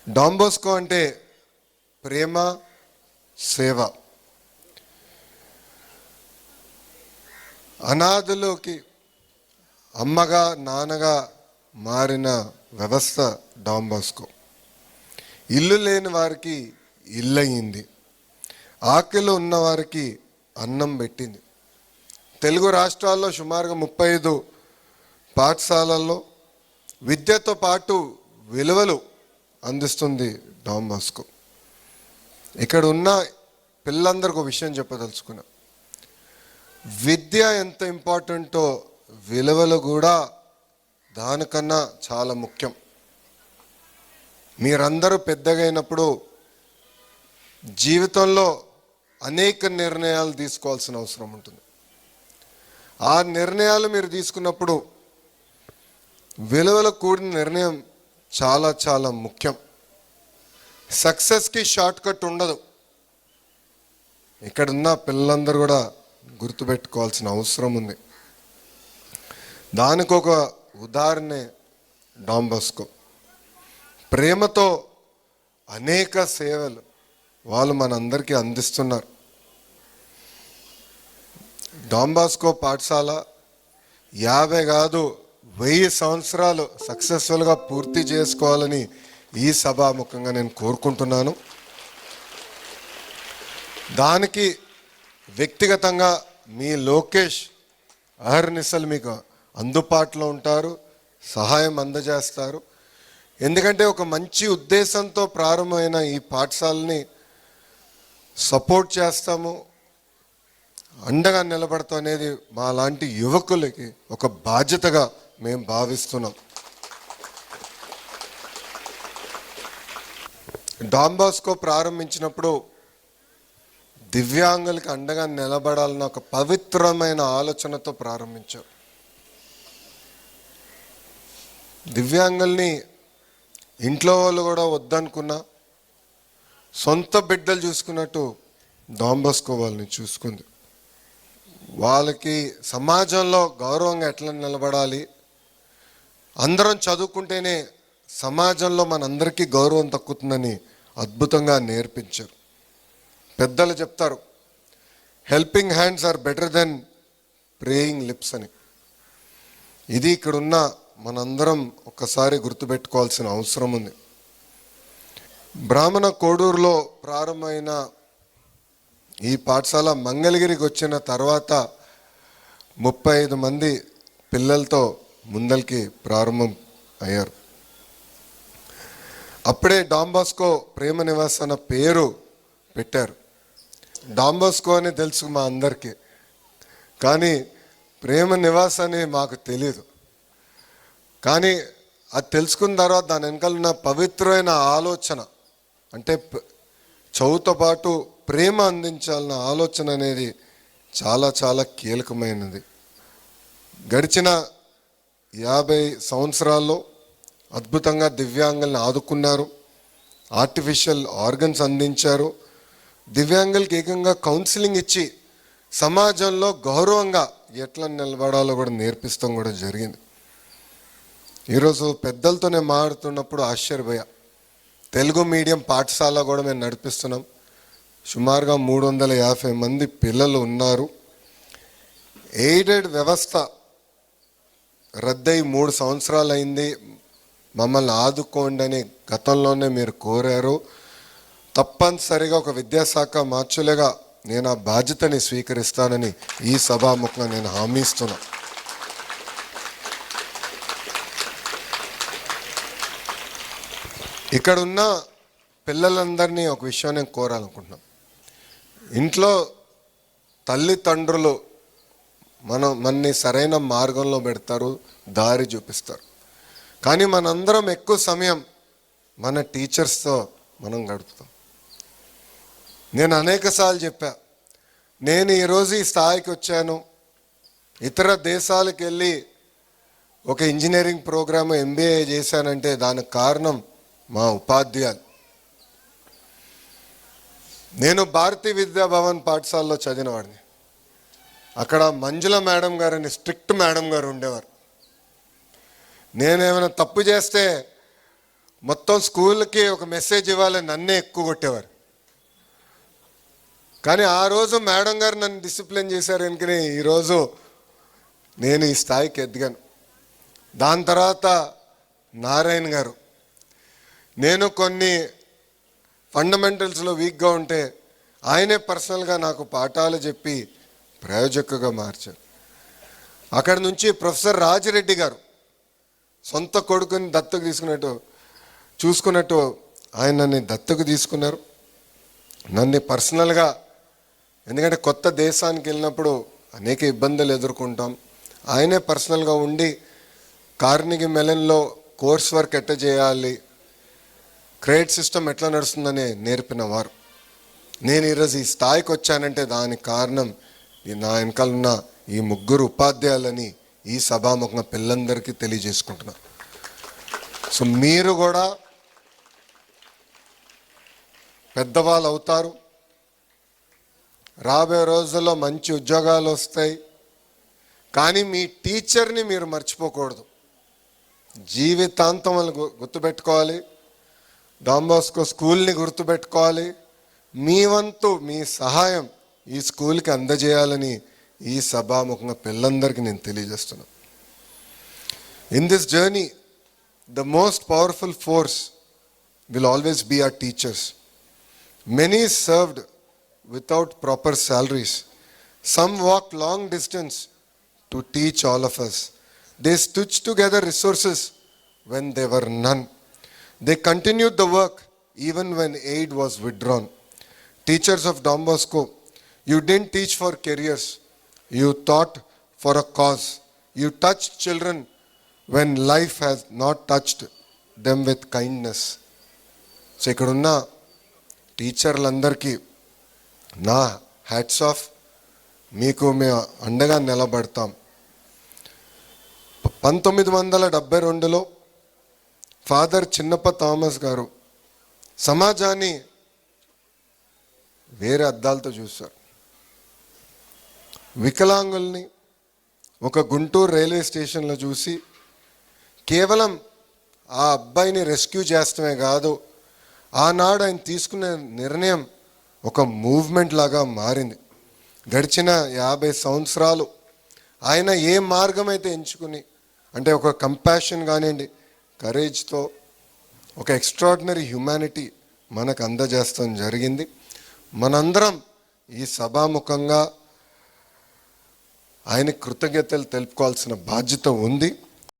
Don Bosco అంటే ప్రేమ, సేవ. అనాథులకి అమ్మగా నాన్నగా మారిన వ్యవస్థ డాన్ బోస్కో. ఇల్లు లేని వారికి ఇల్లు అయ్యింది, ఆకలి ఉన్నవారికి అన్నం పెట్టింది. తెలుగు రాష్ట్రాల్లో సుమారుగా 35 పాఠశాలల్లో విద్యతో పాటు విలువలు అందిస్తుంది డాన్ బోస్కో. ఇక్కడ ఉన్న పిల్లలందరికీ ఒక విషయం చెప్పదలుచుకున్నా. విద్య ఎంత ఇంపార్టెంటో విలువలు కూడా దానికన్నా చాలా ముఖ్యం. మీరందరూ పెద్దగైనప్పుడు జీవితంలో అనేక నిర్ణయాలు తీసుకోవాల్సిన అవసరం ఉంటుంది. ఆ నిర్ణయాలు మీరు తీసుకున్నప్పుడు విలువలు కూడిన నిర్ణయం చాలా చాలా ముఖ్యం. సక్సెస్కి షార్ట్ కట్ ఉండదు. ఇక్కడున్న పిల్లలందరూ కూడా గుర్తుపెట్టుకోవాల్సిన అవసరం ఉంది. దానికి ఒక ఉదాహరణే డాన్ బోస్కో. ప్రేమతో అనేక సేవలు వాళ్ళు మనందరికీ అందిస్తున్నారు. డాన్ బోస్కో పాఠశాల 50 కాదు 1000 సంవత్సరాలు సక్సెస్ఫుల్గా పూర్తి చేసుకోవాలని ఈ సభాముఖంగా నేను కోరుకుంటున్నాను. దానికి వ్యక్తిగతంగా మీ లోకేష్ అహర్నిశలు మీకు అందుబాటులో ఉంటారు, సహాయం అందజేస్తారు. ఎందుకంటే ఒక మంచి ఉద్దేశంతో ప్రారంభమైన ఈ పాఠశాలని సపోర్ట్ చేస్తాము, అండగా నిలబడతాం అనేది మా లాంటి యువకులకి ఒక బాధ్యతగా మేము భావిస్తున్నాం. డాన్ బోస్కో ప్రారంభించినప్పుడు దివ్యాంగులకి అండగా నిలబడాలన్న ఒక పవిత్రమైన ఆలోచనతో ప్రారంభించారు. దివ్యాంగుల్ని ఇంట్లో వాళ్ళు కూడా వద్దనుకున్నా సొంత బిడ్డలు చూసుకున్నట్టు డాన్ బోస్కో వాళ్ళని చూసుకుంది. వాళ్ళకి సమాజంలో గౌరవంగా ఎట్లా నిలబడాలి, అందరం చదువుకుంటేనే సమాజంలో మనందరికీ గౌరవం దక్కుతుందని అద్భుతంగా నేర్పించారు. పెద్దలు చెప్తారు, helping hands are better than praying lips అని. ఇది ఇక్కడున్న మనందరం ఒక్కసారి గుర్తుపెట్టుకోవాల్సిన అవసరం ఉంది. బ్రాహ్మణ కోడూరులో ప్రారంభమైన ఈ పాఠశాల మంగళగిరికి వచ్చిన తర్వాత 35 మంది పిల్లలతో ముందరికి ప్రారంభం అయ్యారు. అప్పుడే డాన్ బోస్కో ప్రేమ నివాస్ అన్న పేరు పెట్టారు. డాన్ బోస్కో అని తెలుసు మా అందరికీ, కానీ ప్రేమ నివాస్ అని మాకు తెలియదు. కానీ అది తెలుసుకున్న తర్వాత దాని వెనకాల ఉన్న పవిత్రమైన ఆలోచన, అంటే చదువుతో పాటు ప్రేమ అందించాలన్న ఆలోచన అనేది చాలా చాలా కీలకమైనది. గడిచిన 50 సంవత్సరాల్లో అద్భుతంగా దివ్యాంగుల్ని ఆదుకున్నారు, ఆర్టిఫిషియల్ ఆర్గన్స్ అందించారు, దివ్యాంగులకి ఏకంగా కౌన్సిలింగ్ ఇచ్చి సమాజంలో గౌరవంగా ఎట్లా నిలబడాలో కూడా నేర్పిస్తాం కూడా జరిగింది. ఈరోజు పెద్దలతో నేను మాట్లాడుతున్నప్పుడు ఆశ్చర్యపోయా. తెలుగు మీడియం పాఠశాల కూడా మేము నడిపిస్తున్నాం. సుమారుగా 350 మంది పిల్లలు ఉన్నారు. ఎయిడెడ్ వ్యవస్థ రద్దయి 3 సంవత్సరాలు అయింది. మమ్మల్ని ఆదుకోండి అని గతంలోనే మీరు కోరారు. తప్పనిసరిగా ఒక విద్యాశాఖ మార్చులుగా నేను ఆ బాధ్యతని స్వీకరిస్తానని ఈ సభాముఖంగా నేను హామీ ఇస్తున్నా. ఇక్కడున్న పిల్లలందరినీ ఒక విషయం నేను కోరాలనుకుంటున్నాను. ఇంట్లో తల్లిదండ్రులు మనని సరైన మార్గంలో పెడతారు, దారి చూపిస్తారు. కానీ మనందరం ఎక్కువ సమయం మన టీచర్స్తో మనం గడుపుతాం. నేను అనేకసార్లు చెప్పా, నేను ఈరోజు ఈ స్థాయికి వచ్చాను, ఇతర దేశాలకు వెళ్ళి ఒక ఇంజనీరింగ్ ప్రోగ్రామ్ MBA చేశానంటే దానికి కారణం మా ఉపాధ్యాయులు. నేను భారతీయ విద్యాభవన్ పాఠశాలలో చదివినవాడిని. అక్కడ మంజుల మేడం గారని స్ట్రిక్ట్ మేడం గారు ఉండేవారు. నేనేమైనా తప్పు చేస్తే మొత్తం స్కూల్కి ఒక మెసేజ్ ఇవ్వాలని నన్నే ఎక్కువ కొట్టేవారు. కానీ ఆ రోజు మేడం గారు నన్ను డిసిప్లిన్ చేశారు కనుకనే ఈరోజు నేను ఈ స్థాయికి ఎదిగాను. దాని తర్వాత నారాయణ గారు, నేను కొన్ని ఫండమెంటల్స్లో వీక్గా ఉంటే ఆయనే పర్సనల్గా నాకు పాఠాలు చెప్పి ప్రయోజకుగా మార్చారు. అక్కడి నుంచి ప్రొఫెసర్ రాజిరెడ్డి గారు సొంత కొడుకుని దత్తకు చూసుకున్నట్టు ఆయన నన్ను దత్తకు తీసుకున్నారు. నన్ను పర్సనల్గా, ఎందుకంటే కొత్త దేశానికి వెళ్ళినప్పుడు అనేక ఇబ్బందులు ఎదుర్కొంటాం, ఆయనే పర్సనల్గా ఉండి కార్నెగీ మెలన్లో కోర్స్ వర్క్ ఎట్లా చేయాలి, క్రెడిట్ సిస్టమ్ ఎట్లా నడుస్తుందని నేర్పిన వారు. నేను ఈరోజు ఈ స్థాయికి వచ్చానంటే దానికి కారణం నా వెనకాల ఉన్న ఈ ముగ్గురు ఉపాధ్యాయులని ఈ సభాముఖంగా పిల్లలందరికీ తెలియజేసుకుంటున్నా. సో మీరు కూడా పెద్దవాళ్ళు అవుతారు, రాబోయే రోజుల్లో మంచి ఉద్యోగాలు వస్తాయి. కానీ మీ టీచర్ని మీరు మర్చిపోకూడదు, జీవితాంతం వాళ్ళు గుర్తుపెట్టుకోవాలి. డాన్ బాస్కో స్కూల్ని గుర్తుపెట్టుకోవాలి. మీ వంతు మీ సహాయం ఈ స్కూల్కి అందజేయాలని ఈ సభాముఖంగా పిల్లలందరికీ నేను తెలియజేస్తున్నాను. In this journey the most powerful force will always be our teachers. Many served without proper salaries. Some walked long distance to teach all of us. They stitched together resources when there were none. They continued the work even when aid was withdrawn. Teachers of Don Bosco, you didn't teach for careers. You taught for a cause. You touched children when life has not touched them with kindness. So ikkadunna టీచర్లందరికీ నా hats off. మీకు మేము అండగా నిలబడతాం. 1972లో father చిన్నప్ప Thomas గారు సమాజాన్ని వేరే అద్దాలతో చూశారు. వికలాంగుల్ని ఒక గుంటూరు రైల్వే స్టేషన్లో చూసి కేవలం ఆ అబ్బాయిని రెస్క్యూ చేస్తమే కాదు, ఆనాడు ఆయన తీసుకునే నిర్ణయం ఒక మూవ్మెంట్ లాగా మారింది. గడిచిన 50 సంవత్సరాలు ఆయన ఏ మార్గం అయితే ఎంచుకుని, అంటే ఒక కంపాషన్ కానివ్వండి, కరేజ్తో ఒక ఎక్స్ట్రాడినరీ హ్యుమానిటీ మనకు అందజేస్తాం జరిగింది. మనందరం ఈ సభాముఖంగా ఆయన కృతజ్ఞతలు తెలుపుకోవాల్సిన బాధ్యత ఉంది.